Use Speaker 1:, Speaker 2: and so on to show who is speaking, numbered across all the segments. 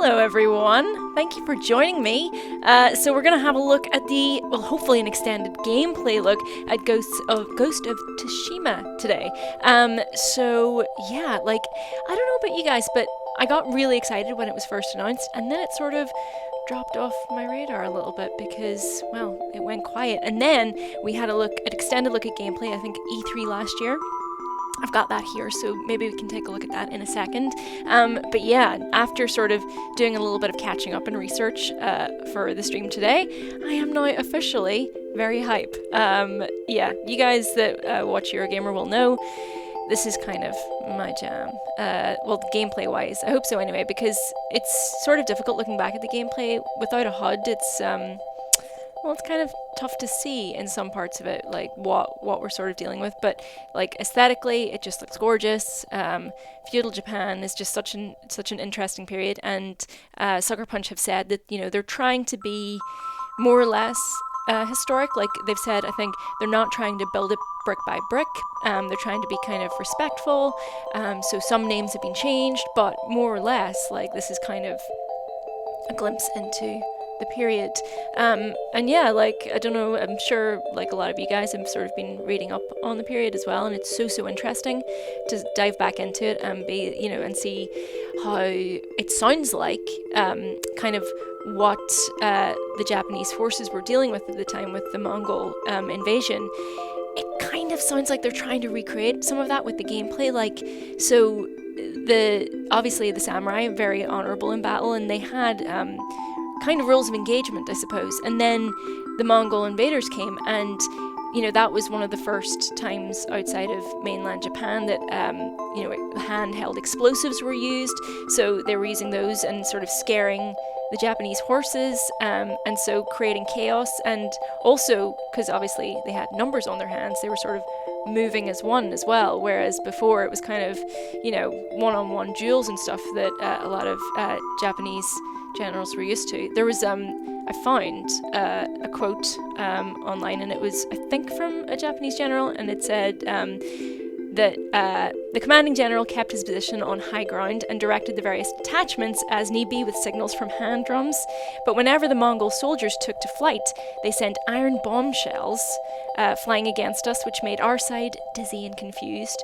Speaker 1: Hello everyone, thank you for joining me. So we're going to have a look at hopefully an extended gameplay look at Ghost of Tsushima today. So yeah, I don't know about you guys, but I got really excited when it was first announced, and then it sort of dropped off my radar a little bit because, well, it went quiet. And then we had an extended look at gameplay, I think E3 last year. I've got that here, so maybe we can take a look at that in a second. But yeah, after sort of doing a little bit of catching up and research for the stream today, I am now officially very hype. Yeah, you guys that watch Eurogamer will know this is kind of my jam. Well, gameplay-wise, I hope so anyway, because it's sort of difficult looking back at the gameplay without a HUD. Well, it's kind of tough to see in some parts of it, like what we're sort of dealing with, but like aesthetically, it just looks gorgeous. Feudal Japan is just such an interesting period, and Sucker Punch have said that they're trying to be more or less historic. Like they've said, I think they're not trying to build it brick by brick. They're trying to be kind of respectful. So some names have been changed, but more or less, like this is kind of a glimpse into the period. And yeah, I don't know, I'm sure a lot of you guys have sort of been reading up on the period as well, and it's so interesting to dive back into it and and see how it sounds like kind of what the Japanese forces were dealing with at the time with the Mongol invasion. It kind of sounds like they're trying to recreate some of that with the gameplay. So obviously the samurai are very honorable in battle, and they had kind of rules of engagement, I suppose. And then the Mongol invaders came, and that was one of the first times outside of mainland Japan that handheld explosives were used. So they were using those and sort of scaring the Japanese horses, and so creating chaos. And also, because obviously they had numbers on their hands, they were sort of moving as one as well, whereas before it was kind of one-on-one duels and stuff that a lot of Japanese generals were used to. There was I found a quote online, and it was, I think, from a Japanese general, and it said that the commanding general kept his position on high ground and directed the various detachments as need be with signals from hand drums. But whenever the Mongol soldiers took to flight, they sent iron bombshells flying against us, which made our side dizzy and confused.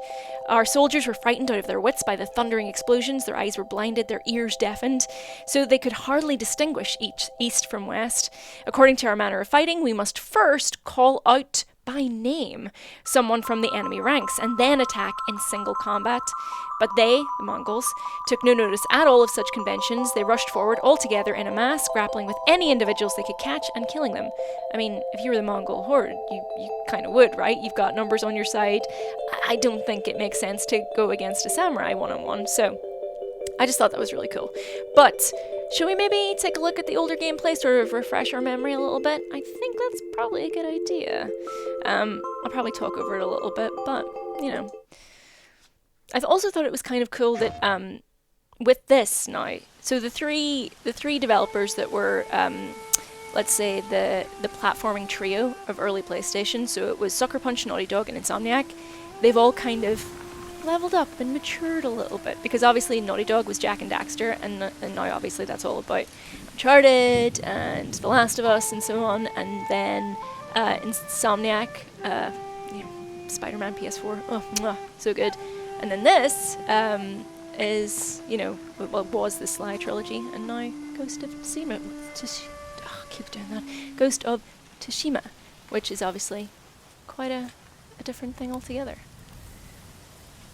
Speaker 1: Our soldiers were frightened out of their wits by the thundering explosions. Their eyes were blinded, their ears deafened, so they could hardly distinguish east from west. According to our manner of fighting, we must first call out by name someone from the enemy ranks, and then attack in single combat. But they, the Mongols, took no notice at all of such conventions. They rushed forward all together in a mass, grappling with any individuals they could catch and killing them. I mean, if you were the Mongol horde, you kind of would, right? You've got numbers on your side. I don't think it makes sense to go against a samurai one-on-one, so I just thought that was really cool. But should we maybe take a look at the older gameplay, sort of refresh our memory a little bit? I think that's probably a good idea. I'll probably talk over it a little bit, but, I also thought it was kind of cool that with this now, so the three developers that were, let's say, the platforming trio of early PlayStation, so it was Sucker Punch, Naughty Dog, and Insomniac, they've all kind of leveled up and matured a little bit, because obviously Naughty Dog was Jak and Daxter, and now obviously that's all about Uncharted and The Last of Us and so on, and then Insomniac, Spider-Man PS4, oh, mwah, so good. And then this is, was the Sly trilogy, and now Ghost of Tsushima. I keep doing that. Ghost of Tsushima, which is obviously quite a different thing altogether.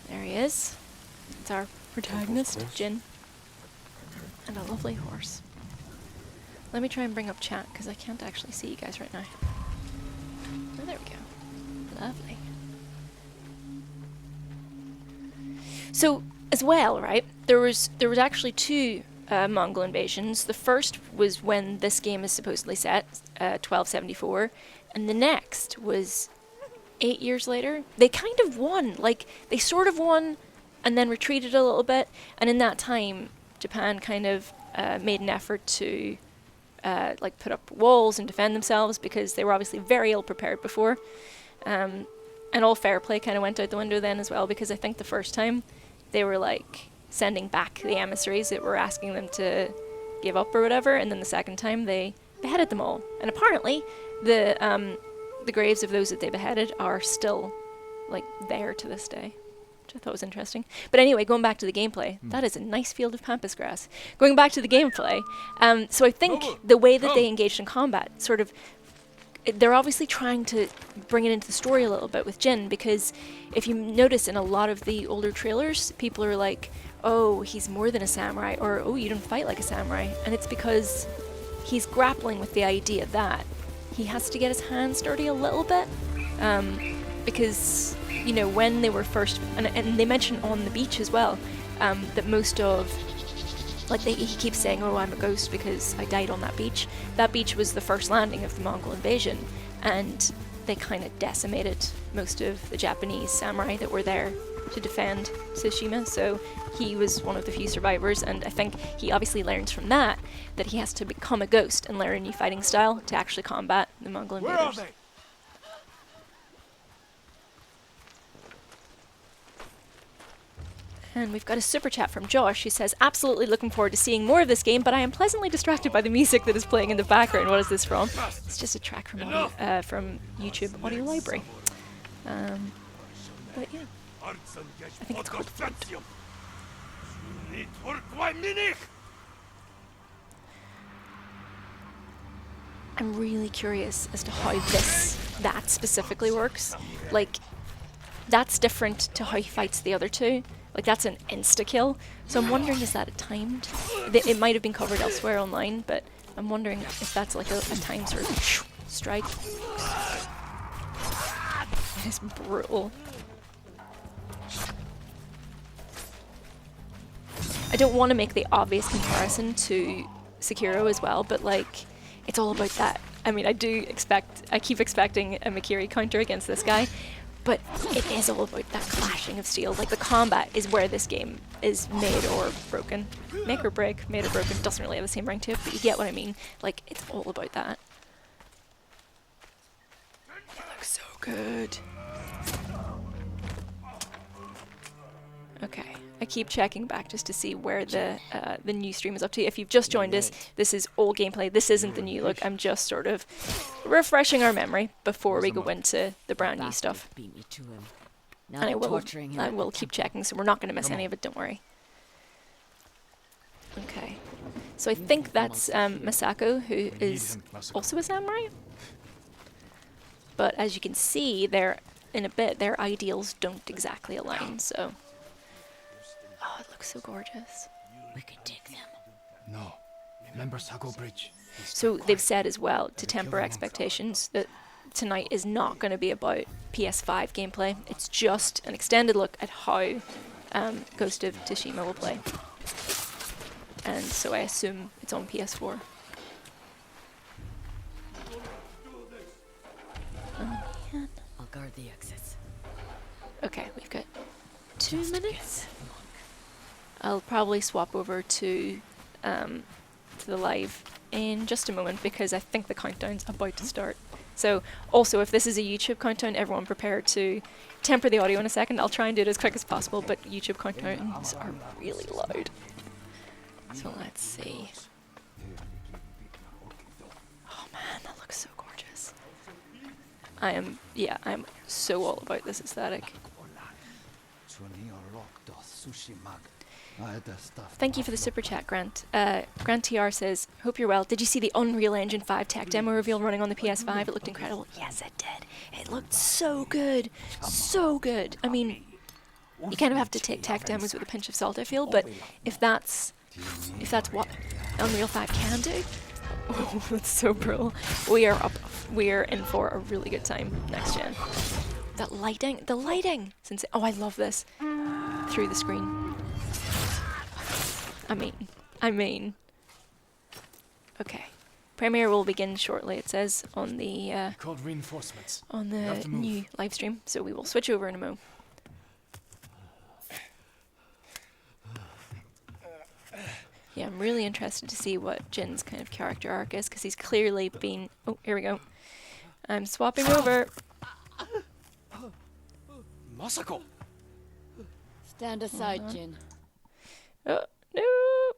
Speaker 1: There he is. It's our protagonist, Jin, and a lovely horse. Let me try and bring up chat, because I can't actually see you guys right now. Oh, there we go. Lovely. So, as well, right, there was actually two Mongol invasions. The first was when this game is supposedly set, 1274, and the next was 8 years later. They kind of won, they sort of won and then retreated a little bit, and in that time, Japan kind of made an effort to put up walls and defend themselves, because they were obviously very ill prepared before. And all fair play kind of went out the window then as well, because I think the first time they were sending back the emissaries that were asking them to gave up or whatever, and then the second time they beheaded them all. And apparently, the graves of those that they beheaded are still, like, there to this day, which I thought was interesting. But anyway, going back to the gameplay, that is a nice field of pampas grass. Going back to the gameplay, so I think the way that they engaged in combat, sort of, they're obviously trying to bring it into the story a little bit with Jin, because if you notice in a lot of the older trailers, people are like, oh, he's more than a samurai, or oh, you don't fight like a samurai. And it's because he's grappling with the idea that he has to get his hands dirty a little bit, because, you know, when they were first, and they mention on the beach as well, that most of, like, he keeps saying, oh, I'm a ghost because I died on that beach. That beach was the first landing of the Mongol invasion, and they kind of decimated most of the Japanese samurai that were there to defend Tsushima, so he was one of the few survivors, and I think he obviously learns from that he has to become a ghost and learn a new fighting style to actually combat the Mongol invaders. And we've got a super chat from Josh who says, absolutely looking forward to seeing more of this game, but I am pleasantly distracted by the music that is playing in the background. What is this from? It's just a track from from YouTube Audio Library. But yeah, I think it's called Flute. I'm really curious as to how that specifically works. Like, that's different to how he fights the other two. Like, that's an insta-kill. So I'm wondering, is that a timed? It might have been covered elsewhere online, but I'm wondering if that's like a timed sort of strike. It is brutal. I don't want to make the obvious comparison to Sekiro as well, but like, it's all about that. I mean, I keep expecting a Mikiri counter against this guy, but it is all about that clashing of steel. Like, the combat is where this game is made or broken. Make or break, made or broken, doesn't really have the same ring to it, but you get what I mean. Like, it's all about that. It looks so good. Okay, I keep checking back just to see where the new stream is up to. If you've just joined us, this is old gameplay. This isn't the new look. I'm just sort of refreshing our memory before we go into the brand new stuff. And I will keep checking, so we're not going to miss any of it, don't worry. Okay, so I think that's Masako, who is also a samurai. But as you can see, in a bit, their ideals don't exactly align, so... Oh, it looks so gorgeous.
Speaker 2: We could take them.
Speaker 3: No. Remember Sago Bridge?
Speaker 1: So they've said as well, to temper expectations, that tonight is not going to be about PS5 gameplay. It's just an extended look at how Ghost of Tsushima will play. And so I assume it's on PS4.
Speaker 2: I'll guard the exits.
Speaker 1: Okay, we've got 2 minutes. I'll probably swap over to the live in just a moment, because I think the countdown's about to start. So also, if this is a YouTube countdown, everyone prepare to temper the audio in a second. I'll try and do it as quick as possible, but YouTube countdowns are really loud. So let's see. Oh man, that looks so gorgeous. I'm so all about this aesthetic. Thank you for the super chat, Grant. Grant TR says, hope you're well. Did you see the Unreal Engine 5 tech demo reveal running on the PS5? It looked incredible. Yes, it did. It looked so good. So good. I mean, you kind of have to take tech demos with a pinch of salt, I feel, but if that's what Unreal 5 can do, oh, that's so brutal. We are in for a really good time next gen. The lighting! Since oh, I love this. Through the screen. I mean. Okay. Premiere will begin shortly, it says, on the new live stream, so we will switch over in a moment. Yeah, I'm really interested to see what Jin's kind of character arc is, because he's clearly been... Oh, here we go. I'm swapping over.
Speaker 3: Masako!
Speaker 2: Stand aside, Jin.
Speaker 1: Oh, no!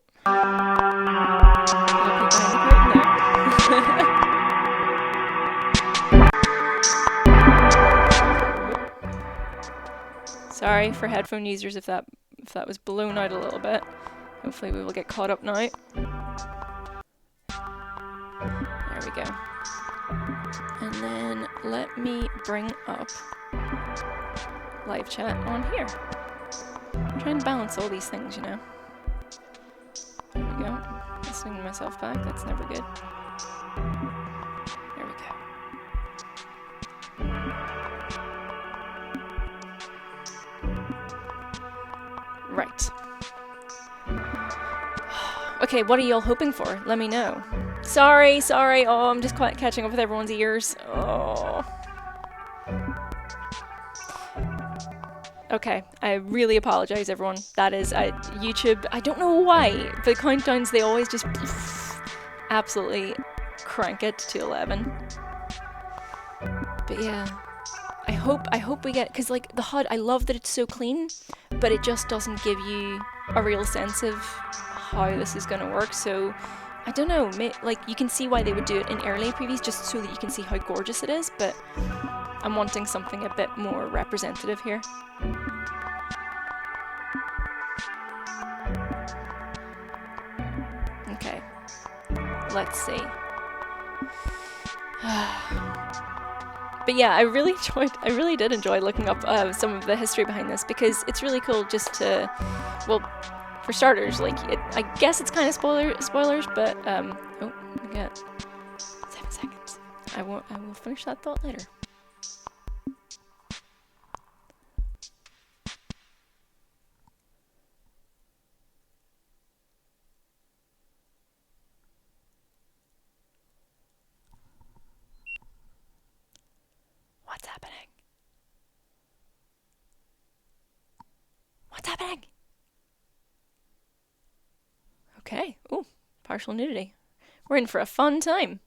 Speaker 1: Sorry for headphone users if that was blown out a little bit. Hopefully we will get caught up now. There we go. And then let me bring up live chat on here. I'm trying to balance all these things, you know. There we go. Listening to myself back, that's never good. There we go. Right. Okay, what are y'all hoping for? Let me know. Sorry. Oh, I'm just quite catching up with everyone's ears. Oh. Okay, I really apologize, everyone. That is YouTube. I don't know why, but the countdowns, they always just absolutely crank it to 11. But yeah, I hope we get, because like the HUD, I love that it's so clean, but it just doesn't give you a real sense of how this is gonna work. So I don't know, like you can see why they would do it in early previews, just so that you can see how gorgeous it is, but I'm wanting something a bit more representative here. Okay, let's see. But yeah, I really did enjoy looking up some of the history behind this, because it's really cool just to, well, for starters, like, I guess it's kind of spoilers, but, oh, we got 7 seconds. I will finish that thought later. What's happening? What's happening? Okay. Ooh, partial nudity. We're in for a fun time.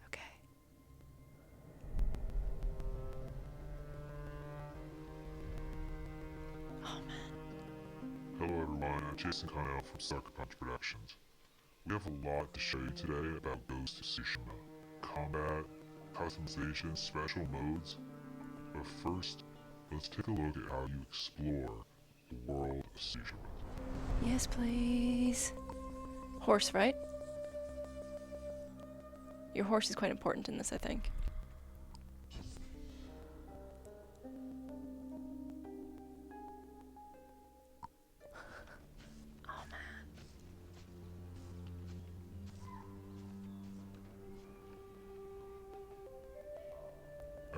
Speaker 1: Okay. Oh man.
Speaker 4: Hello everyone, I'm Jin Sakai from Sucker Punch Productions. We have a lot to show you today about Ghost of Tsushima. Combat, customization, special modes. But first, let's take a look at how you explore the world of Tsushima.
Speaker 1: Yes, please. Horse, right? Your horse is quite important in this, I think.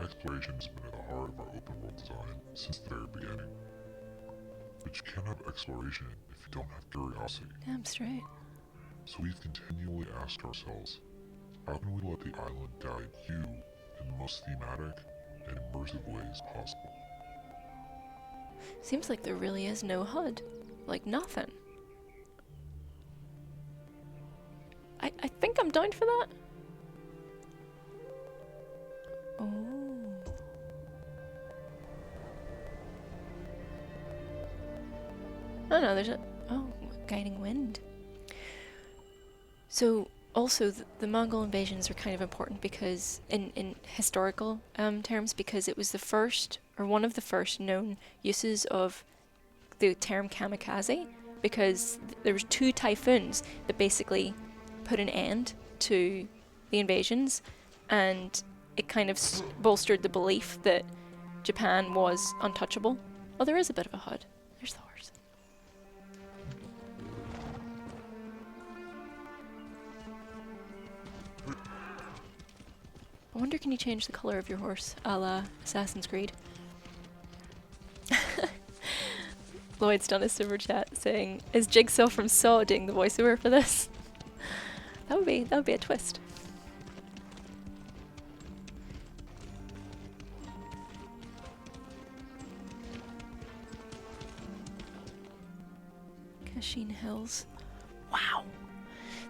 Speaker 4: Exploration has been at the heart of our open world design since the very beginning. But you can't have exploration if you don't have curiosity.
Speaker 1: Damn straight.
Speaker 4: So we've continually asked ourselves, how can we let the island guide you in the most thematic and immersive ways possible?
Speaker 1: Seems like there really is no HUD. Like nothing. I think I'm down for that. Oh. Oh no, there's a... Oh, guiding wind. So, also, the Mongol invasions are kind of important because, in historical terms, because it was the first, or one of the first known uses of the term kamikaze, because there was 2 typhoons that basically put an end to the invasions, and it kind of bolstered the belief that Japan was untouchable. Oh, there is a bit of a HUD. There's the horse. I wonder, can you change the color of your horse, a la Assassin's Creed? Lloyd's done a super chat saying, "Is Jigsaw from Saw doing the voiceover for this?" That would be a twist. Kashin Hills. Wow.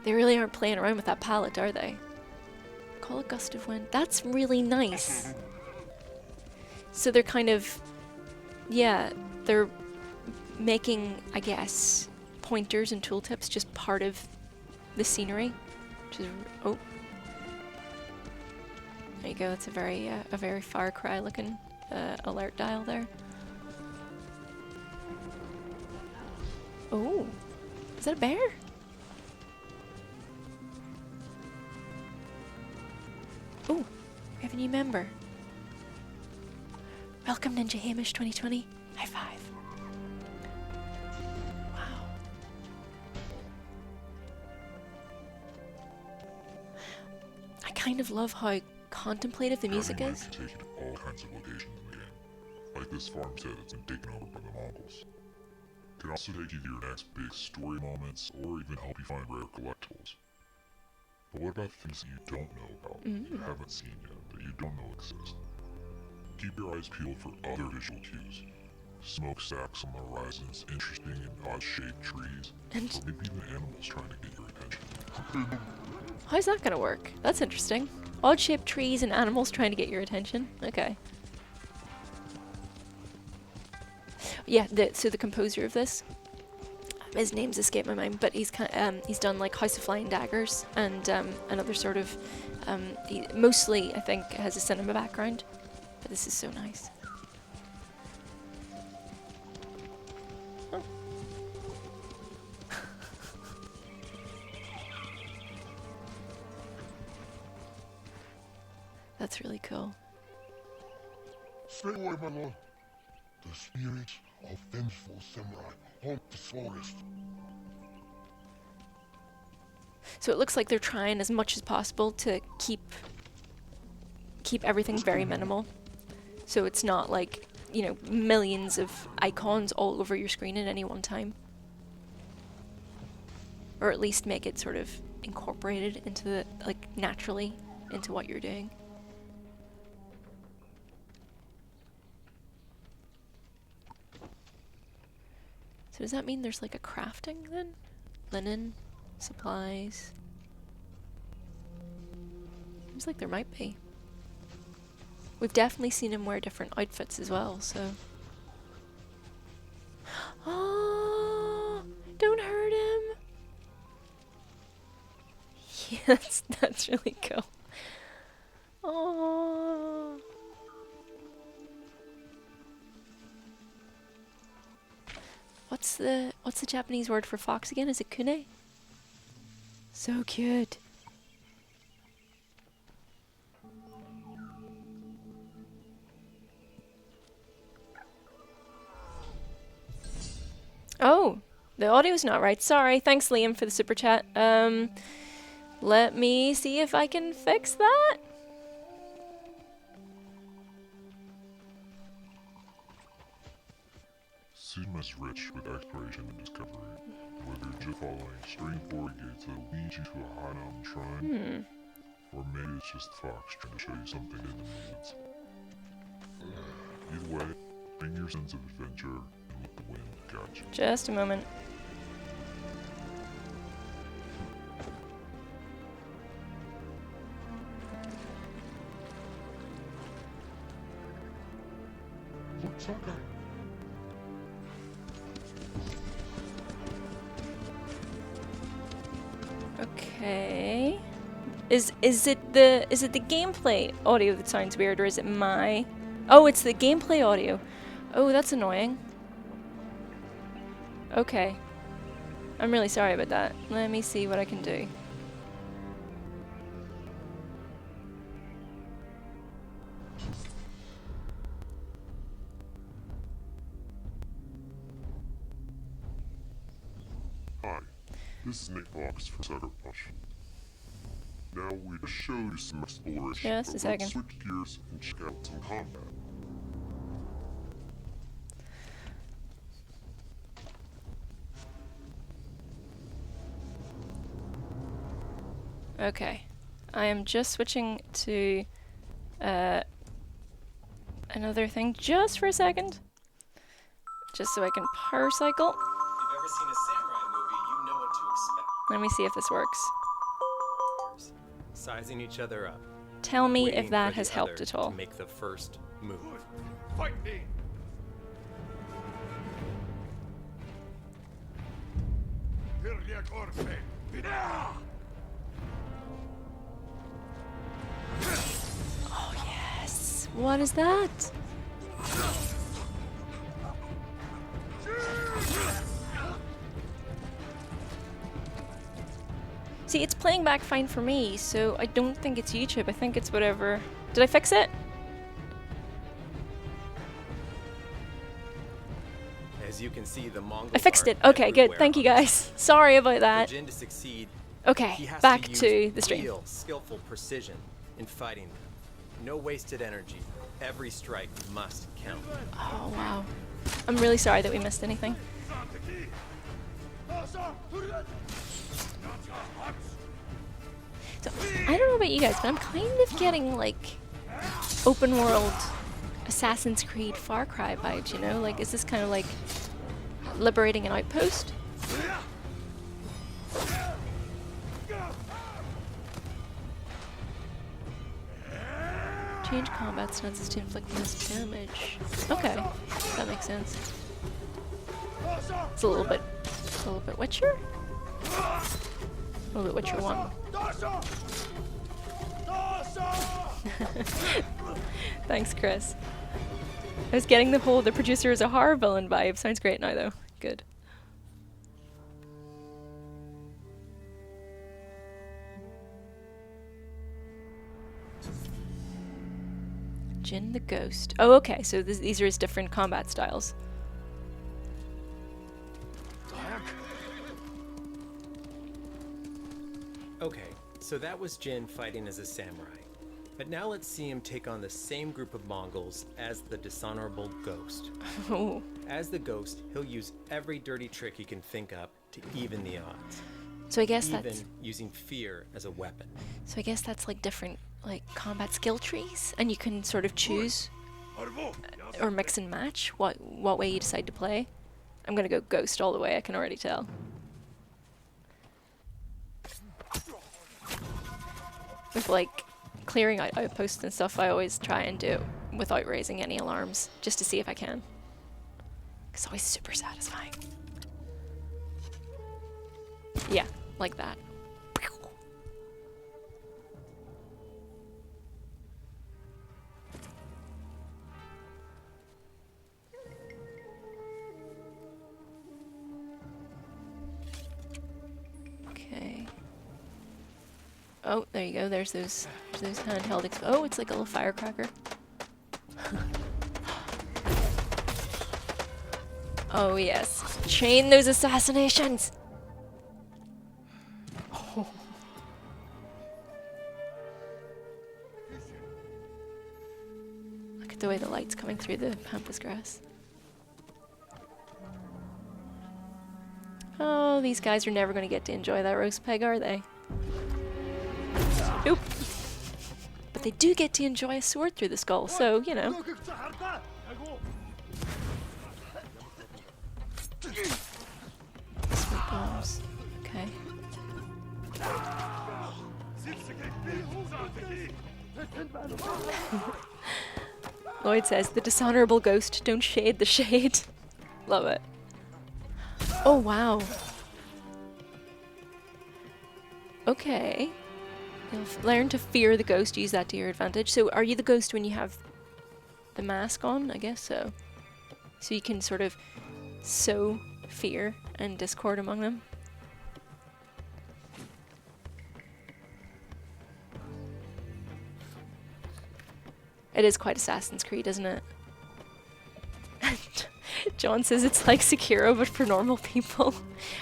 Speaker 1: They really aren't playing around with that palette, are they? Call it Gust of Wind. That's really nice. So they're kind of, yeah, they're making, I guess, pointers and tooltips just part of the scenery, which is, oh. There you go. That's a very Far Cry looking alert dial there. Oh, is that a bear? Oh, we have a new member. Welcome, Ninja Hamish 2020. High five. Wow. I kind of love how contemplative the music
Speaker 4: Having
Speaker 1: is.
Speaker 4: might take you to all kinds of locations in the game, like this farmstead that's been taken over by the Mongols. It can also take you to your next big story moments, or even help you find rare collectibles. But what about things that you don't know about, that you haven't seen yet, that you don't know exist? Keep your eyes peeled for other visual cues. Smokestacks on the horizons, interesting and odd-shaped trees,
Speaker 1: And
Speaker 4: or maybe even animals trying to get your attention.
Speaker 1: how's that gonna work? That's interesting. Odd-shaped trees and animals trying to get your attention. Okay. Yeah. So the composer of this, his name's escaped my mind, but he's he's done like House of Flying Daggers and another sort of he mostly I think has a cinema background, but this is so nice. Oh. That's really cool.
Speaker 5: Stay away, my lord. The spirits of vengeful samurai haunt this forest.
Speaker 1: So it looks like they're trying as much as possible to keep everything very minimal. So it's not like, you know, millions of icons all over your screen at any one time. Or at least make it sort of incorporated into the, like, naturally into what you're doing. So does that mean there's like a crafting then? Linen, supplies. Seems like there might be. We've definitely seen him wear different outfits as well, so. Oh, don't hurt him. Yes, that's really cool. Oh. What's the Japanese word for fox again? Is it kune? So cute. Oh, the audio's not right. Sorry. Thanks, Liam, for the super chat. Let me see if I can fix that.
Speaker 4: Tsushima is rich with exploration and discovery. Whether you're just following straightforward gates that'll lead you to a high mountain shrine, or maybe it's just the fox trying to show you something in the woods. Either way, bring your sense of adventure and let the wind guide you.
Speaker 1: Just a moment.
Speaker 5: Look, Sakai.
Speaker 1: Okay. Is it the gameplay audio that sounds weird, or is it my? Oh, it's the gameplay audio. Oh, that's annoying. Okay. I'm really sorry about that. Let me see what I can do.
Speaker 4: Hi, this is Nick Fox from Sucker Punch. Now we just showed you some exploration.
Speaker 1: Just a
Speaker 4: but
Speaker 1: second.
Speaker 4: Let's switch gears and check out some combat.
Speaker 1: Okay. I am just switching to another thing just for a second. Just so I can power cycle.
Speaker 6: If you've ever seen a samurai movie, you know what to expect.
Speaker 1: Let me see if this works.
Speaker 6: Sizing each other up.
Speaker 1: Tell me
Speaker 6: waiting
Speaker 1: if
Speaker 6: for
Speaker 1: that
Speaker 6: the
Speaker 1: has helped
Speaker 6: other
Speaker 1: at all.
Speaker 6: To make the first move.
Speaker 5: Fight me!
Speaker 1: What is that? See, it's playing back fine for me, so I don't think it's YouTube. I think it's whatever. Did I fix it?
Speaker 6: As you can see, the Mongols
Speaker 1: I fixed
Speaker 6: are
Speaker 1: it. Okay, good.
Speaker 6: everywhere
Speaker 1: Thank you
Speaker 6: on
Speaker 1: guys. Sorry about
Speaker 6: For
Speaker 1: that.
Speaker 6: Jin to succeed,
Speaker 1: Okay,
Speaker 6: he has
Speaker 1: back
Speaker 6: to use
Speaker 1: to the stream.
Speaker 6: real, skillful precision in fighting. No wasted energy. Every strike must count.
Speaker 1: Oh, wow. I'm really sorry that we missed anything. So, I don't know about you guys, but I'm kind of getting, like, open world Assassin's Creed Far Cry vibes, you know? Like, is this kind of like liberating an outpost? Change combat stances to inflict less damage. Okay, that makes sense. It's a little bit Witcher? A little bit Witcher 1. Thanks, Chris. I was getting the producer is a horror villain vibe. Sounds great now, though. Good. Jin the Ghost. Oh, okay. So these are his different combat styles.
Speaker 6: Okay, so that was Jin fighting as a samurai. But now let's see him take on the same group of Mongols as the dishonorable Ghost.
Speaker 1: Oh.
Speaker 6: As the Ghost, he'll use every dirty trick he can think up to even the odds.
Speaker 1: So I guess
Speaker 6: Even
Speaker 1: that's
Speaker 6: using fear as a weapon.
Speaker 1: so I guess that's like different like combat skill trees, and you can sort of choose or mix and match what way you decide to play. I'm gonna go Ghost all the way. I can already tell. With like clearing out outposts and stuff, I always try and do it without raising any alarms, just to see if I can. It's always super satisfying. Yeah, like that. Okay. Oh, there you go. There's those handheld. Oh, it's like a little firecracker. Oh yes, chain those assassinations. Oh. Look at the way the light's coming through the pampas grass. Oh, these guys are never going to get to enjoy that roast peg, are they? Nope. But they do get to enjoy a sword through the skull, so, you know. Sweet bombs. Okay. Lloyd says, the dishonorable Ghost, don't shade the shade. Love it. Oh, wow. Okay. You'll learn to fear the Ghost, use that to your advantage. So are you the Ghost when you have the mask on? I guess so. So you can sort of sow fear and discord among them. It is quite Assassin's Creed, isn't it? John says it's like Sekiro, but for normal people.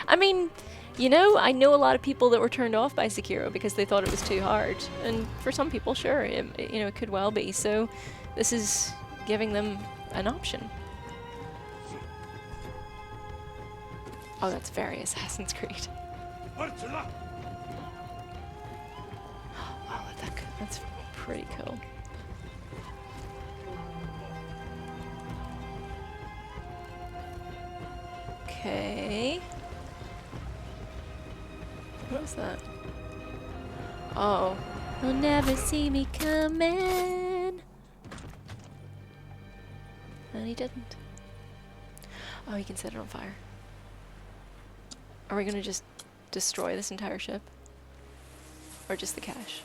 Speaker 1: I mean, you know, I know a lot of people that were turned off by Sekiro because they thought it was too hard. And for some people, sure, it could well be. So this is giving them an option. Oh, that's very Assassin's Creed. Wow, that's pretty cool. Okay. What was that? Oh. You'll never see me coming. And he didn't. Oh, he can set it on fire. Are we gonna just destroy this entire ship? Or just the cache?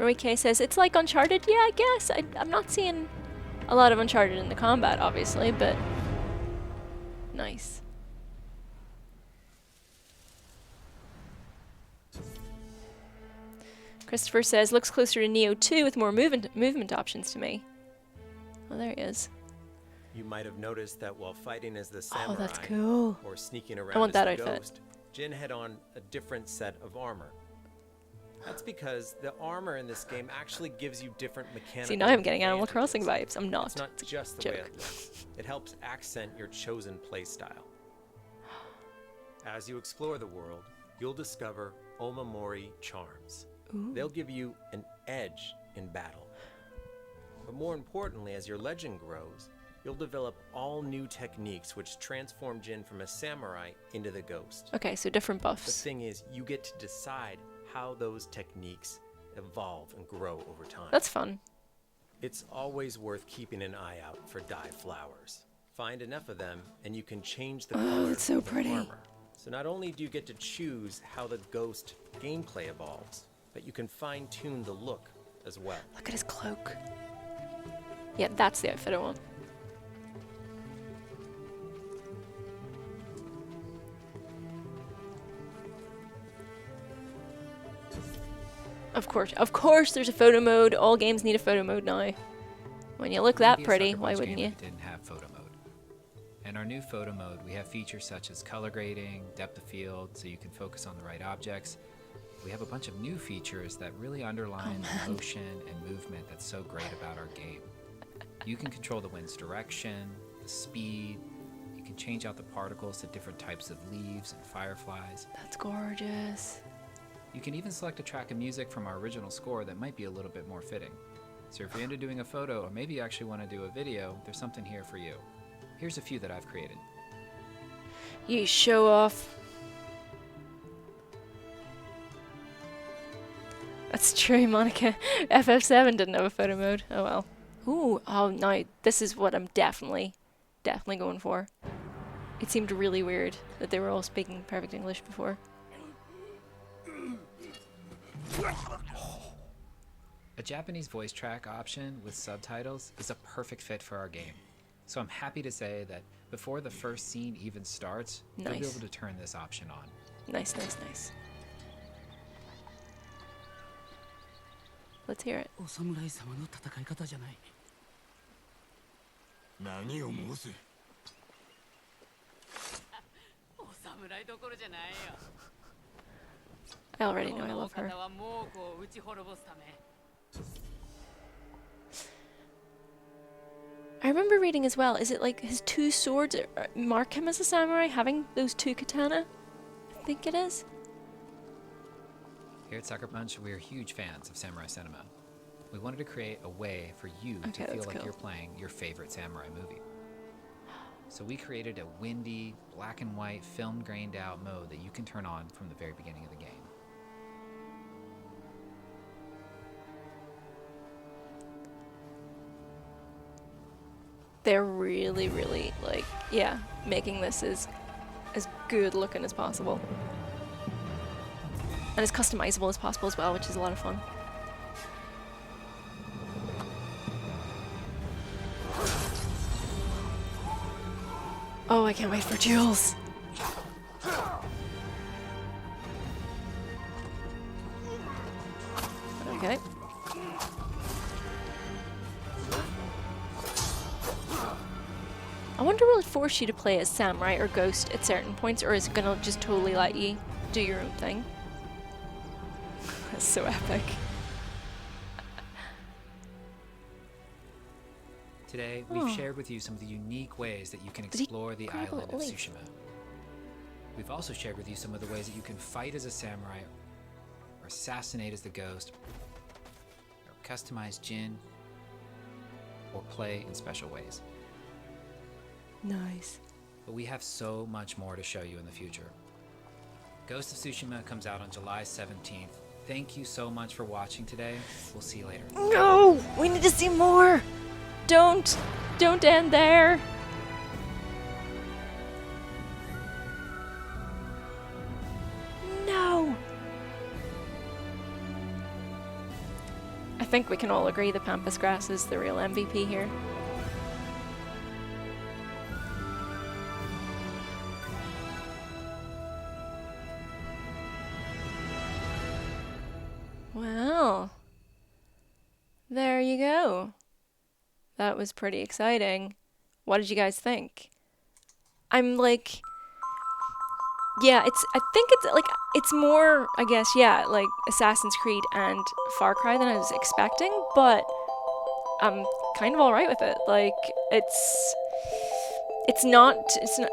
Speaker 1: Aoife says, it's like Uncharted. Yeah, I guess. I'm not seeing a lot of Uncharted in the combat, obviously, but nice. Christopher says, looks closer to Neo 2 with more movement options to me. Oh, there he is.
Speaker 6: You might have noticed that while fighting as the samurai,
Speaker 1: Oh, that's cool.
Speaker 6: or sneaking around
Speaker 1: I want
Speaker 6: as
Speaker 1: that
Speaker 6: the
Speaker 1: outfit.
Speaker 6: ghost, Jin had on a different set of armor. That's because the armor in this game actually gives you different mechanical
Speaker 1: See, now I'm getting Animal
Speaker 6: advantages.
Speaker 1: Crossing vibes. I'm not.
Speaker 6: It's not just the
Speaker 1: joke.
Speaker 6: way it looks. It helps accent your chosen playstyle. As you explore the world, you'll discover Omamori charms.
Speaker 1: Ooh.
Speaker 6: They'll give you an edge in battle. But more importantly, as your legend grows, you'll develop all new techniques which transform Jin from a samurai into the ghost.
Speaker 1: Okay, so different
Speaker 6: The
Speaker 1: buffs.
Speaker 6: thing is, you get to decide how those techniques evolve and grow over time.
Speaker 1: That's fun.
Speaker 6: It's always worth keeping an eye out for dye flowers. Find enough of them, and you can change the color
Speaker 1: it's so
Speaker 6: of the
Speaker 1: pretty.
Speaker 6: armor. So not only do you get to choose how the ghost gameplay evolves, but you can fine-tune the look as well.
Speaker 1: Look at his cloak. Yeah, that's the outfit I want. Of course there's a photo mode. All games need a photo mode now. When you look that
Speaker 7: Wouldn't be a
Speaker 1: pretty,
Speaker 7: Sucker
Speaker 1: why
Speaker 7: Punch
Speaker 1: wouldn't
Speaker 7: game
Speaker 1: you?
Speaker 7: if it didn't have photo mode. In our new photo mode, we have features such as color grading, depth of field, so you can focus on the right objects. We have a bunch of new features that really underline the motion and movement that's so great about our game. You can control the wind's direction, the speed, you can change out the particles to different types of leaves and fireflies.
Speaker 1: That's gorgeous.
Speaker 7: You can even select a track of music from our original score that might be a little bit more fitting. So if you're into doing a photo, or maybe you actually want to do a video, there's something here for you. Here's a few that I've created.
Speaker 1: You show off. That's true, Monica. FF7 didn't have a photo mode. Oh well. Ooh, oh no, this is what I'm definitely going for. It seemed really weird that they were all speaking perfect English before.
Speaker 7: A Japanese voice track option with subtitles is a perfect fit for our game. So I'm happy to say that before the first scene even starts, you'll be
Speaker 1: Nice.
Speaker 7: able to turn this option on.
Speaker 1: Nice. Let's hear it.
Speaker 2: お侍様の戦い方じゃない。
Speaker 5: 何を申す。
Speaker 2: お侍どころじゃないよ。
Speaker 1: I already know I
Speaker 2: このお
Speaker 1: love her.
Speaker 2: 方は猛虎を打ち滅ぼすため。
Speaker 1: I remember reading as well, is it like his two swords mark him as a samurai, having those two katana? I think it is.
Speaker 7: Here at Sucker Punch, we're huge fans of samurai cinema. We wanted to create a way for you
Speaker 1: Okay,
Speaker 7: to feel
Speaker 1: that's
Speaker 7: like
Speaker 1: cool.
Speaker 7: you're playing your favorite samurai movie. So we created a windy, black and white, film grained out mode that you can turn on from the very beginning of the game.
Speaker 1: They're really, like, yeah, making this as good looking as possible. And as customizable as possible as well, which is a lot of fun. Oh, I can't wait for duels. Okay. I wonder will it force you to play as samurai or ghost at certain points, or is it gonna just totally let you do your own thing? That's so epic.
Speaker 7: Today,
Speaker 1: Oh.
Speaker 7: we've shared with you some of the unique ways that you can
Speaker 1: Did he
Speaker 7: explore the
Speaker 1: grab a
Speaker 7: island of
Speaker 1: little leaf?
Speaker 7: Tsushima. We've also shared with you some of the ways that you can fight as a samurai, or assassinate as the ghost, or customize Jin, or play in special ways.
Speaker 1: Nice.
Speaker 7: But we have so much more to show you in the future. Ghost of Tsushima comes out on July 17th. Thank you so much for watching today. We'll see you later.
Speaker 1: No! We need to see more! Don't end there! No! think we can all agree the Pampas Grass is the real MVP here. Well, there you go. That was pretty exciting. What did you guys think? I'm like, yeah, I think it's like, it's more, I guess, yeah, like Assassin's Creed and Far Cry than I was expecting, but I'm kind of alright with it. Like, it's not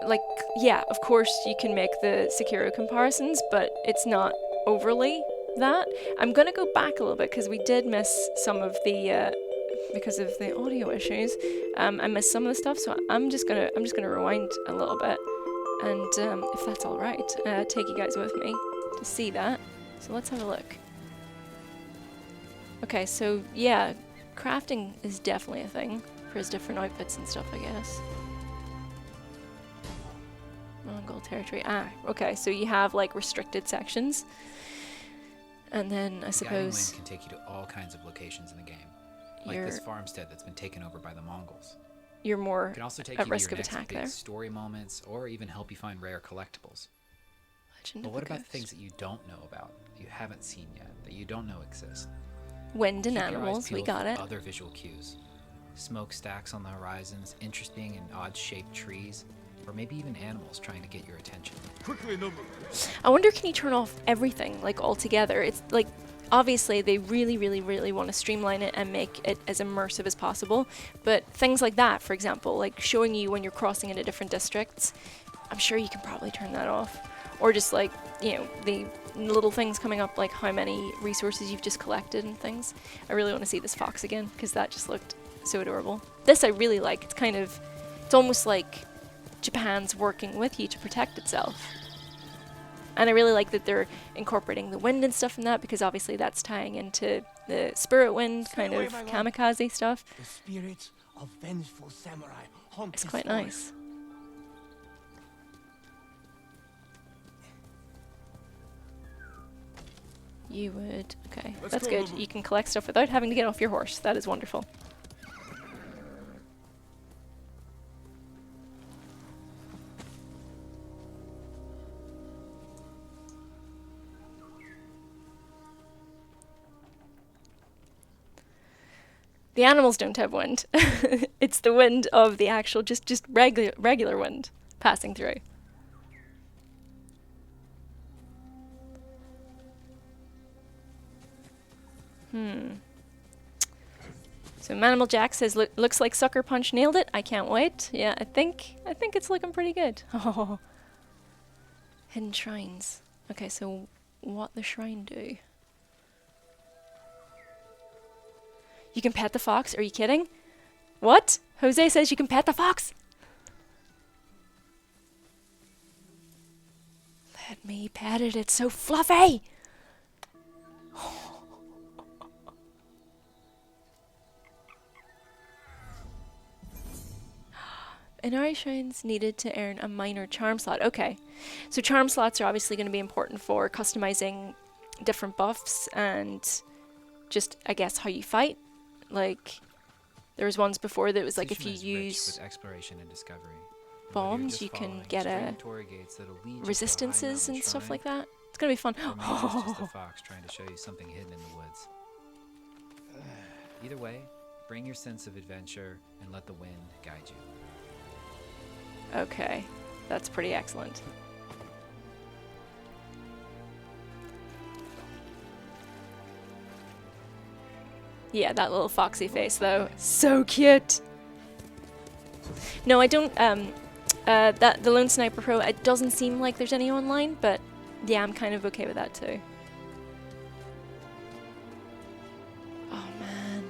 Speaker 1: like, yeah, of course you can make the Sekiro comparisons, but it's not overly that. I'm gonna go back a little bit because we did miss some of the because of the audio issues. I missed some of the stuff, so I'm just gonna rewind a little bit, and if that's all right, take you guys with me to see that. So let's have a look. Okay, so yeah, crafting is definitely a thing for his different outfits and stuff, I guess. Mongol territory. Ah, okay, so you have like restricted sections. And then I suppose
Speaker 7: The Guiding Wind can take you to all kinds of locations in the game. Like this farmstead that's been taken over by the Mongols.
Speaker 1: You're more
Speaker 7: It can also take
Speaker 1: at
Speaker 7: you
Speaker 1: risk
Speaker 7: to
Speaker 1: of
Speaker 7: your next
Speaker 1: attack
Speaker 7: big
Speaker 1: there.
Speaker 7: story moments, or even help you find rare collectibles.
Speaker 1: Legend
Speaker 7: But
Speaker 1: of
Speaker 7: what
Speaker 1: the
Speaker 7: about
Speaker 1: Ghost.
Speaker 7: things that you don't know about, that you haven't seen yet, that you don't know exist?
Speaker 1: Wind and
Speaker 7: Keep your eyes
Speaker 1: animals, we
Speaker 7: peeled
Speaker 1: got
Speaker 7: for
Speaker 1: it.
Speaker 7: Other visual cues. Smokestacks on the horizons, interesting and odd-shaped trees, or maybe even animals trying to get your attention.
Speaker 1: I wonder, can you turn off everything, like altogether? It's like, obviously they really want to streamline it and make it as immersive as possible, but things like that, for example, like showing you when you're crossing into different districts, I'm sure you can probably turn that off. Or just like, you know, the little things coming up, like how many resources you've just collected and things. I really want to see this fox again, because that just looked so adorable. This I really like. It's almost like Japan's working with you to protect itself. And I really like that they're incorporating the wind and stuff in that, because obviously that's tying into the spirit wind kind of kamikaze stuff.
Speaker 3: The spirits of vengeful samurai haunt
Speaker 1: It's
Speaker 3: this
Speaker 1: quite
Speaker 3: forest.
Speaker 1: nice. You would, okay, that's good. You can collect stuff without having to get off your horse. That is wonderful. The animals don't have wind. It's the wind of the actual, just regular wind passing through. So Manimal Jack says, looks like Sucker Punch nailed it. I can't wait. Yeah, I think it's looking pretty good. Oh. Hidden shrines. Okay, so what the shrine do? You can pet the fox? Are you kidding? What? Jose says you can pet the fox? Let me pet it. It's so fluffy. Inari shrines needed to earn a minor charm slot. Okay. So charm slots are obviously going to be important for customizing different buffs and just, I guess, how you fight. Like, there was ones before that was like if you
Speaker 7: Tsushima is rich
Speaker 1: use
Speaker 7: with exploration and discovery. And whether you're
Speaker 1: bombs,
Speaker 7: just
Speaker 1: you can
Speaker 7: following
Speaker 1: get
Speaker 7: straight
Speaker 1: a
Speaker 7: Torii gates that'll lead you to a high
Speaker 1: resistances
Speaker 7: mountain
Speaker 1: and stuff
Speaker 7: shrine,
Speaker 1: like that. It's going to be fun.
Speaker 7: or maybe it's just a fox trying to show you something hidden in the woods. Either way, bring your sense of adventure and let the wind guide you.
Speaker 1: Okay. That's pretty excellent. Yeah, that little foxy face though. So cute. No, I don't the Lone Sniper Pro, it doesn't seem like there's any online, but yeah, I'm kind of okay with that too. Oh man.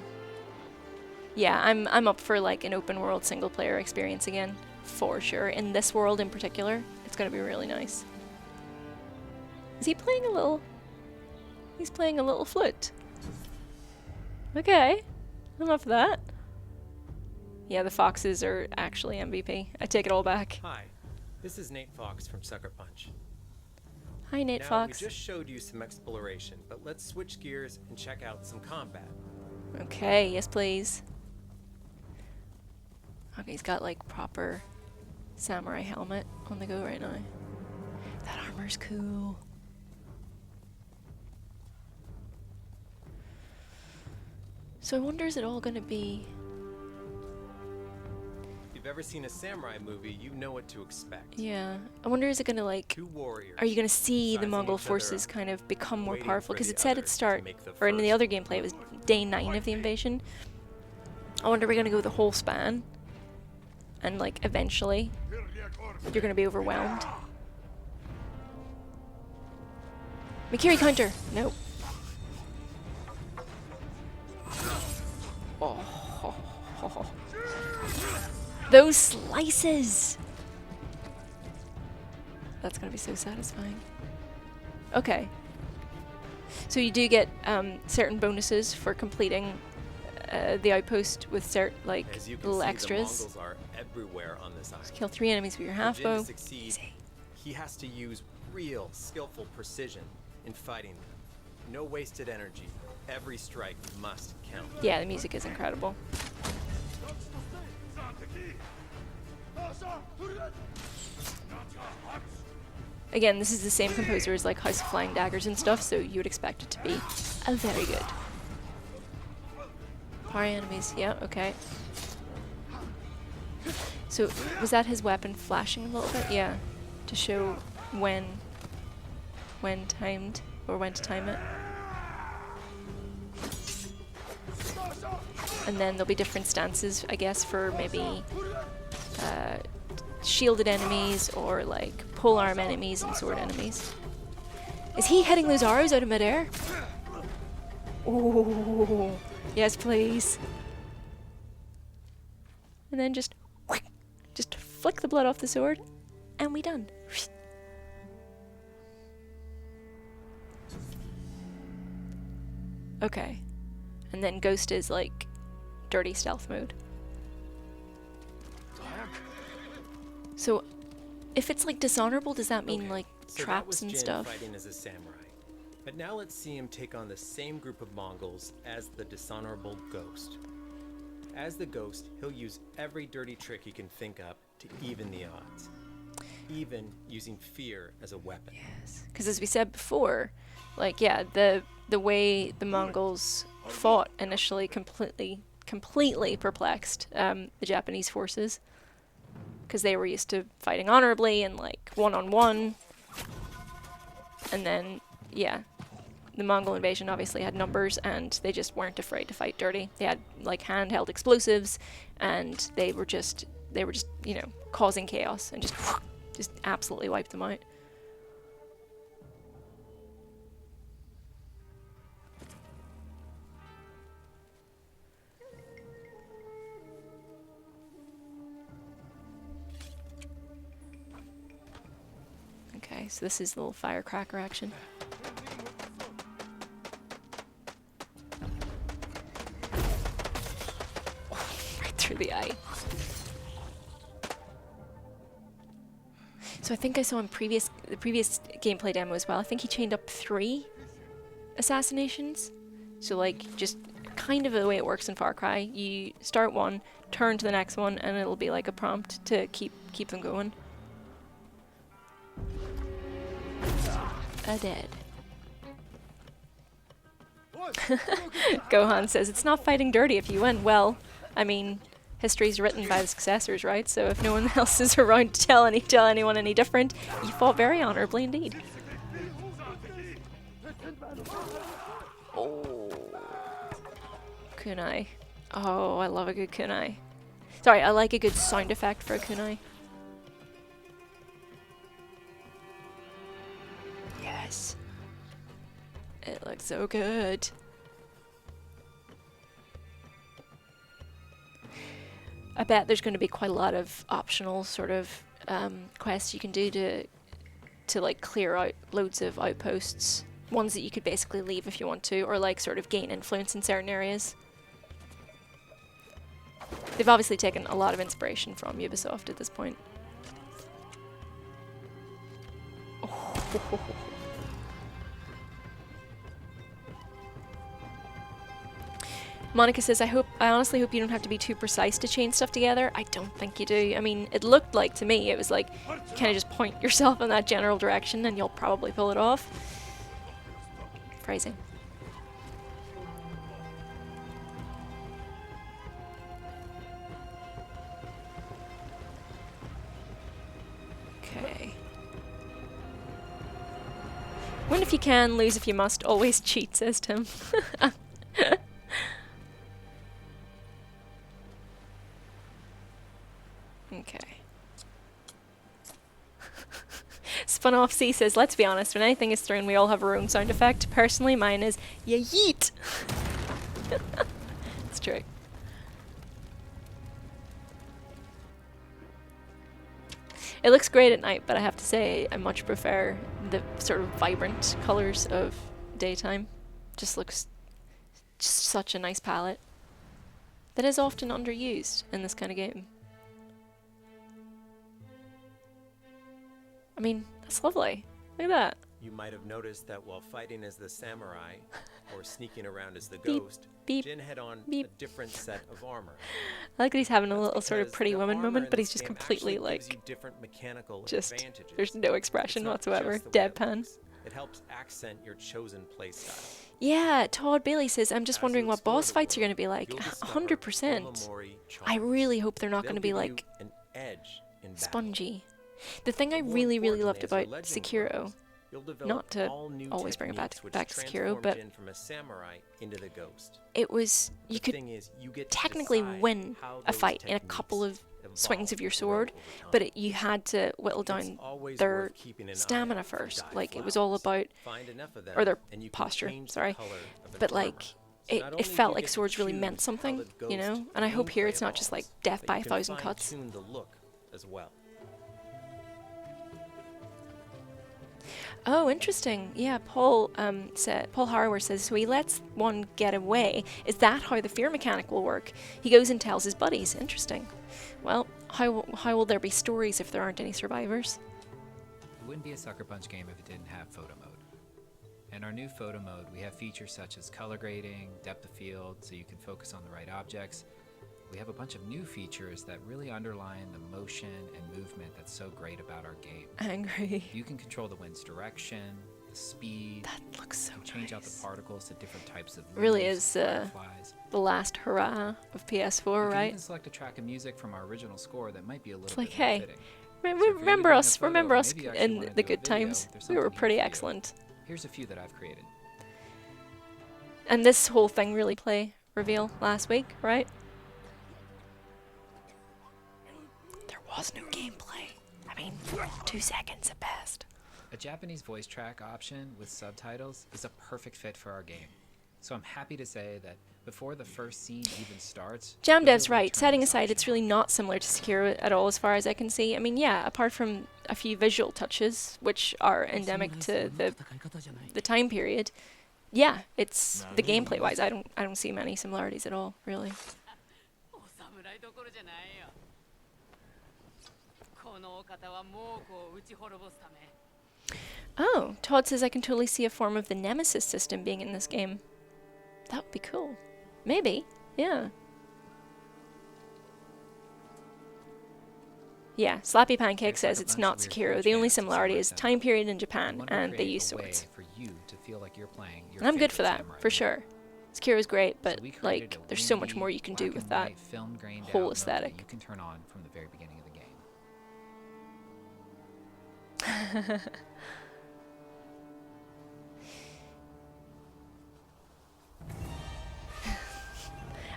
Speaker 1: Yeah, I'm up for like an open world single player experience again, for sure. In this world in particular, it's gonna be really nice. Is he playing a little? He's playing a little flute. Okay, I'm up for that. Yeah, the foxes are actually MVP. I take it all back.
Speaker 6: Hi, this is Nate Fox from Sucker Punch.
Speaker 1: Hi, Nate
Speaker 6: Now,
Speaker 1: Fox.
Speaker 6: we just showed you some exploration, but let's switch gears and check out some combat.
Speaker 1: Okay, yes please. Okay, he's got like proper samurai helmet on the go right now. That armor's cool. So I wonder, is it all gonna be...
Speaker 6: If you've ever seen a samurai movie, you know what to expect.
Speaker 1: Yeah. I wonder, is it gonna like...
Speaker 6: Two warriors.
Speaker 1: Are you gonna see the
Speaker 6: sizing
Speaker 1: Mongol
Speaker 6: each other
Speaker 1: forces
Speaker 6: up,
Speaker 1: kind of become more
Speaker 6: waiting
Speaker 1: powerful?
Speaker 6: for
Speaker 1: Because
Speaker 6: the
Speaker 1: it said
Speaker 6: other
Speaker 1: at
Speaker 6: to
Speaker 1: start,
Speaker 6: make the
Speaker 1: or in the
Speaker 6: first
Speaker 1: other gameplay, it was day 9 of the invasion. I wonder, we're gonna go the whole span, and like eventually, you're gonna be overwhelmed. Mikiri counter! Nope. Oh. Those slices! That's gonna be so satisfying. Okay. So you do get certain bonuses for completing the outpost with certain like
Speaker 6: As you can
Speaker 1: little
Speaker 6: see,
Speaker 1: extras.
Speaker 6: the Mongols are everywhere on this island.
Speaker 1: Kill 3 enemies with your half
Speaker 6: For Jin to
Speaker 1: bow.
Speaker 6: succeed,
Speaker 1: Easy.
Speaker 6: he has to use real, skillful precision in fighting them. No wasted energy. Every strike must count.
Speaker 1: Yeah, the music is incredible. Again, this is the same composer as like House of Flying Daggers and stuff, so you would expect it to be very good. Parry enemies, yeah, okay. So, was that his weapon flashing a little bit? Yeah, to show when timed, or when to time it. And then there'll be different stances, I guess, for maybe shielded enemies or like polearm enemies and sword enemies. Is he hitting those arrows out of midair? Oh, yes, please. And then just flick the blood off the sword, and we done. Okay, and then Ghost is like dirty stealth mode. So, if it's like dishonorable, does that mean
Speaker 6: Okay,
Speaker 1: like
Speaker 6: so that
Speaker 1: traps
Speaker 6: was
Speaker 1: and
Speaker 6: Jin
Speaker 1: stuff?
Speaker 6: fighting as a samurai. But now let's see him take on the same group of Mongols as the dishonorable Ghost. As the Ghost, he'll use every dirty trick he can think up to even the odds. Even using fear as a weapon.
Speaker 1: Yes, because as we said before, like yeah, the way the Mongols fought initially completely perplexed the Japanese forces, because they were used to fighting honorably and like one-on-one, and then yeah, the Mongol invasion obviously had numbers and they just weren't afraid to fight dirty. They had like handheld explosives, and they were just you know, causing chaos and just absolutely wiped them out. Okay, so this is a little firecracker action. Oh, right through the eye. So I think I saw in the previous gameplay demo as well, I think he chained up 3 assassinations. So like, just kind of the way it works in Far Cry, you start one, turn to the next one, and it'll be like a prompt to keep them going. Dead. Gohan says, it's not fighting dirty if you win. Well, I mean, history's written by the successors, right? So if no one else is around to tell anyone any different, you fought very honorably indeed. Oh. Kunai. Oh, I love a good kunai. Sorry, I like a good sound effect for a kunai. Yes. It looks so good. I bet there's going to be quite a lot of optional sort of quests you can do to like clear out loads of outposts. Ones that you could basically leave if you want to, or like sort of gain influence in certain areas. They've obviously taken a lot of inspiration from Ubisoft at this point. Oh. Monica says, I honestly hope you don't have to be too precise to chain stuff together. I don't think you do. I mean, it looked like to me, it was like, you kind of just point yourself in that general direction and you'll probably pull it off. Phrasing. Okay. Win if you can, lose if you must. Always cheat, says Tim. Okay. Spun Off C says, let's be honest, when anything is thrown, we all have our own sound effect. Personally, mine is, ya yeet! It's true. It looks great at night, but I have to say, I much prefer the sort of vibrant colors of daytime. Just looks just such a nice palette. That is often underused in this kind of game. I mean, that's lovely. Look at that.
Speaker 6: You might have noticed that while fighting as the samurai, or sneaking around as the
Speaker 1: Beep,
Speaker 6: ghost,
Speaker 1: beep,
Speaker 6: Jin had on
Speaker 1: beep.
Speaker 6: a different set of armor.
Speaker 1: I like that he's having a little
Speaker 6: That's
Speaker 1: sort of
Speaker 6: because
Speaker 1: Pretty
Speaker 6: the
Speaker 1: Woman
Speaker 6: armor
Speaker 1: moment,
Speaker 6: in
Speaker 1: but
Speaker 6: this
Speaker 1: he's just
Speaker 6: game
Speaker 1: completely
Speaker 6: actually gives
Speaker 1: like,
Speaker 6: you different mechanical
Speaker 1: just,
Speaker 6: advantages.
Speaker 1: there's no expression
Speaker 6: It's not
Speaker 1: whatsoever.
Speaker 6: just the way it
Speaker 1: Deadpan.
Speaker 6: looks. It helps accent your chosen playstyle.
Speaker 1: Yeah, Todd Bailey says, I'm just
Speaker 6: As
Speaker 1: wondering
Speaker 6: you
Speaker 1: what
Speaker 6: explore
Speaker 1: boss
Speaker 6: the
Speaker 1: fights are
Speaker 6: world,
Speaker 1: going to be like.
Speaker 6: you'll discover
Speaker 1: 100%.
Speaker 6: Omamori
Speaker 1: I
Speaker 6: charms.
Speaker 1: really hope they're not
Speaker 6: They'll
Speaker 1: going to be
Speaker 6: give you
Speaker 1: like
Speaker 6: an edge in battle.
Speaker 1: spongy. The thing I
Speaker 6: More
Speaker 1: really, really
Speaker 6: importantly,
Speaker 1: loved
Speaker 6: as your
Speaker 1: about
Speaker 6: legend
Speaker 1: Sekiro,
Speaker 6: grows, you'll develop
Speaker 1: not to
Speaker 6: all new
Speaker 1: always bring it back
Speaker 6: techniques which
Speaker 1: to Sekiro,
Speaker 6: transform
Speaker 1: but
Speaker 6: Jin from a samurai into the ghost.
Speaker 1: it was, you
Speaker 6: The
Speaker 1: could
Speaker 6: thing is, you get to
Speaker 1: technically
Speaker 6: decide
Speaker 1: win
Speaker 6: how
Speaker 1: a
Speaker 6: those
Speaker 1: fight in a couple of
Speaker 6: techniques
Speaker 1: swings of your
Speaker 6: evolve
Speaker 1: sword,
Speaker 6: over time.
Speaker 1: but you had to whittle
Speaker 6: It's
Speaker 1: down
Speaker 6: always
Speaker 1: their
Speaker 6: worth keeping an eye
Speaker 1: stamina
Speaker 6: out for
Speaker 1: first.
Speaker 6: dyed
Speaker 1: Like, it was all
Speaker 6: flowers.
Speaker 1: about,
Speaker 6: Find enough of them,
Speaker 1: or their
Speaker 6: and you can
Speaker 1: posture,
Speaker 6: change the
Speaker 1: sorry.
Speaker 6: color of an
Speaker 1: But
Speaker 6: armor.
Speaker 1: like,
Speaker 6: So not only
Speaker 1: it
Speaker 6: do
Speaker 1: felt
Speaker 6: you
Speaker 1: like
Speaker 6: get to
Speaker 1: swords really
Speaker 6: choose
Speaker 1: meant
Speaker 6: how
Speaker 1: something,
Speaker 6: the
Speaker 1: you know?
Speaker 6: ghost
Speaker 1: And I hope here
Speaker 6: gameplay
Speaker 1: it's not just like
Speaker 6: evolves,
Speaker 1: death
Speaker 6: but
Speaker 1: by
Speaker 6: you
Speaker 1: a
Speaker 6: can
Speaker 1: 1,000 cuts.
Speaker 6: fine-tune the look as well.
Speaker 1: Oh, interesting. Yeah, Paul Harrower says, so he lets one get away. Is that how the fear mechanic will work? He goes and tells his buddies. Interesting. Well, how will there be stories if there aren't any survivors?
Speaker 7: It wouldn't be a Sucker Punch game if it didn't have photo mode. In our new photo mode, we have features such as color grading, depth of field, so you can focus on the right objects. We have a bunch of new features that really underline the motion and movement that's so great about our game.
Speaker 1: Angry.
Speaker 7: You can control the wind's direction, the speed.
Speaker 1: That looks so
Speaker 7: change out
Speaker 1: nice.
Speaker 7: the particles to different types of
Speaker 1: Really
Speaker 7: leaves,
Speaker 1: is,
Speaker 7: fireflies.
Speaker 1: The last hurrah of PS4,
Speaker 7: You can
Speaker 1: right?
Speaker 7: even select a track of music from our original score that might be a little
Speaker 1: It's like,
Speaker 7: bit more
Speaker 1: hey,
Speaker 7: fitting. So if you're
Speaker 1: remember
Speaker 7: doing a
Speaker 1: us,
Speaker 7: photo,
Speaker 1: remember
Speaker 7: or
Speaker 1: us
Speaker 7: maybe you actually
Speaker 1: in
Speaker 7: wanna
Speaker 1: the
Speaker 7: do a
Speaker 1: good
Speaker 7: video,
Speaker 1: times.
Speaker 7: there's
Speaker 1: We were
Speaker 7: something
Speaker 1: pretty
Speaker 7: here for you.
Speaker 1: excellent.
Speaker 7: Here's a few that I've created.
Speaker 1: And this whole thing really play reveal last week, right? There was no gameplay. I mean, 2 seconds at best.
Speaker 7: A Japanese voice track option with subtitles is a perfect fit for our game. So I'm happy to say that before the first scene even starts...
Speaker 1: Jam
Speaker 7: we'll be
Speaker 1: Dev's
Speaker 7: able to
Speaker 1: right.
Speaker 7: turn
Speaker 1: Setting
Speaker 7: this
Speaker 1: aside,
Speaker 7: option
Speaker 1: it's really
Speaker 7: on.
Speaker 1: not similar to Sekiro at all as far as I can see. I mean, yeah, apart from a few visual touches, which are endemic to the time period. Yeah, it's the gameplay wise. I don't see many similarities at all, really.
Speaker 2: お侍どころじゃないよ。このお方は猛虎を打ち滅ぼすため。
Speaker 1: Oh, Todd says I can totally see a form of the Nemesis system being in this game. That would be cool. Maybe, yeah. Yeah, Slappy Pancake says it's not Sekiro. The only similarity is time period in
Speaker 7: We
Speaker 1: Japan,
Speaker 7: wanted to
Speaker 1: and they
Speaker 7: create
Speaker 1: use
Speaker 7: a way
Speaker 1: swords.
Speaker 7: for you to feel like you're playing your
Speaker 1: And I'm good for
Speaker 7: favorite
Speaker 1: that,
Speaker 7: samurai
Speaker 1: for
Speaker 7: movie.
Speaker 1: sure. Sekiro's great,
Speaker 7: So
Speaker 1: but
Speaker 7: we created
Speaker 1: like,
Speaker 7: a
Speaker 1: there's so much
Speaker 7: windy,
Speaker 1: more you can do
Speaker 7: black
Speaker 1: with
Speaker 7: and
Speaker 1: that
Speaker 7: white, film-grained
Speaker 1: whole
Speaker 7: out mode that
Speaker 1: aesthetic.
Speaker 7: you can turn on from the very beginning of the game.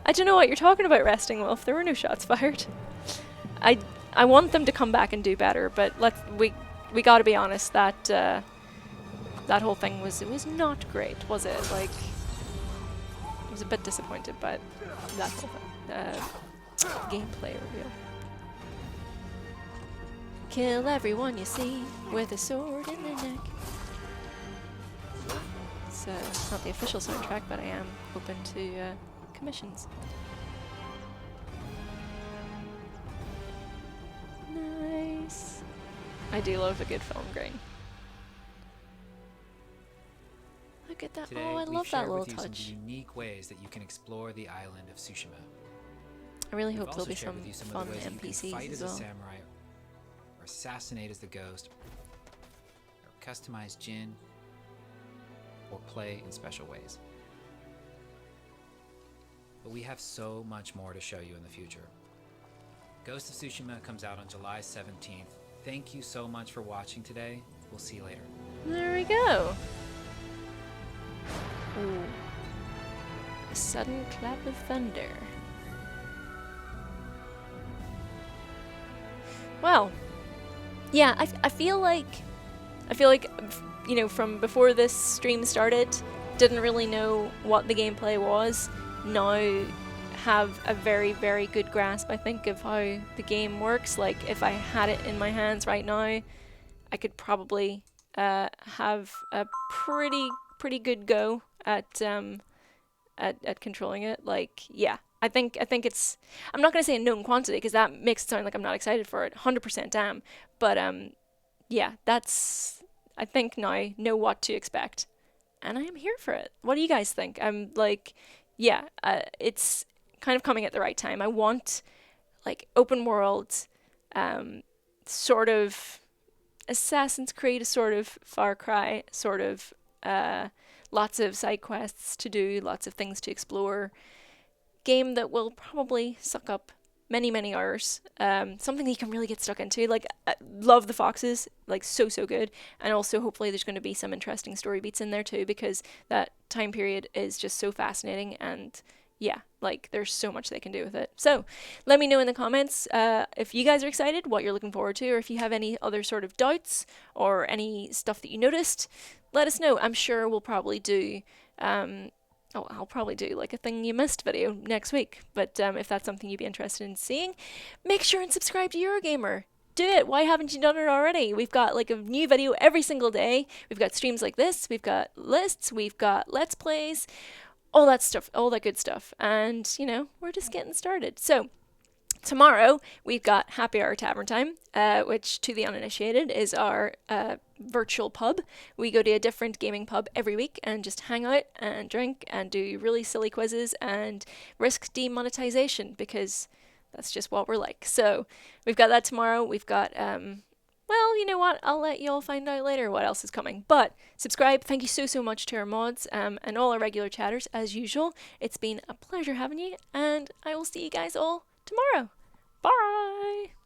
Speaker 1: I don't know what you're talking about, Resting Wolf. There were no shots fired. I want them to come back and do better, but we got to be honest. That that whole thing was not great, was it? Like, I was a bit disappointed by that whole thing. Gameplay reveal. Kill everyone you see with a sword in their neck. It's not the official soundtrack, but I am open to commissions. Nice. I do love a good film grain. Look look at that.
Speaker 7: Today,
Speaker 1: Oh, I
Speaker 7: we've
Speaker 1: love that
Speaker 7: shared
Speaker 1: little
Speaker 7: with you some
Speaker 1: touch.
Speaker 7: unique ways that you can explore the island of Tsushima.
Speaker 1: I really
Speaker 7: We've
Speaker 1: hope
Speaker 7: also
Speaker 1: there'll be
Speaker 7: shared
Speaker 1: some
Speaker 7: with you some
Speaker 1: fun
Speaker 7: of the ways that you can
Speaker 1: NPCs
Speaker 7: fight
Speaker 1: as
Speaker 7: as a
Speaker 1: well.
Speaker 7: samurai, or assassinate as the ghost, or customize Jin, or play in special ways. But we have so much more to show you in the future. Ghost of Tsushima comes out on July 17th. Thank you so much for watching today. We'll see you later.
Speaker 1: There we go. Ooh. A sudden clap of thunder. Well, yeah, I feel like, you know, from before this stream started, didn't really know what the gameplay was. Now have a very, very good grasp, I think, of how the game works. Like, if I had it in my hands right now, I could probably have a pretty good go at controlling it. Like, yeah, I think it's, I'm not gonna say a known quantity because that makes it sound like I'm not excited for it. 100% am, but yeah, that's, I think now I know what to expect, and I am here for it. What do you guys think? I'm like, yeah, it's kind of coming at the right time. I want like open world, sort of Assassin's Creed, sort of Far Cry, sort of lots of side quests to do, lots of things to explore. Game that will probably suck up many hours. Something that you can really get stuck into. Like, love the foxes, like so good. And also hopefully there's going to be some interesting story beats in there too, because that time period is just so fascinating, and yeah, like there's so much they can do with it. So let me know in the comments if you guys are excited, what you're looking forward to, or if you have any other sort of doubts or any stuff that you noticed, let us know. I'm sure we'll probably do I'll probably do like a thing you missed video next week. But if that's something you'd be interested in seeing, make sure and subscribe to Eurogamer. Do it. Why haven't you done it already? We've got like a new video every single day. We've got streams like this. We've got lists. We've got Let's Plays. All that stuff. All that good stuff. And, you know, we're just getting started. So tomorrow, we've got Happy Hour Tavern Time, which, to the uninitiated, is our virtual pub. We go to a different gaming pub every week and just hang out and drink and do really silly quizzes and risk demonetization, because that's just what we're like. So we've got that tomorrow. We've got, well, you know what? I'll let you all find out later what else is coming. But subscribe. Thank you so much to our mods and all our regular chatters, as usual. It's been a pleasure having you, and I will see you guys all tomorrow. Bye!